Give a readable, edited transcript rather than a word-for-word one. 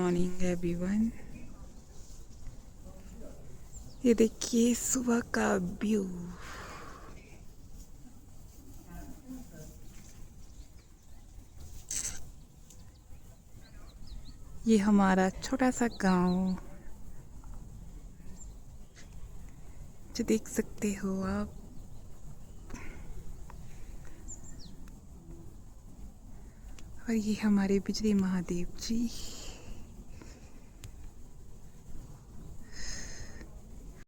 Morning everyone. ये देखिए सुबह का व्यू। ये हमारा छोटा सा गांव जो देख सकते हो आप। और ये हमारे बिजली महादेव जी।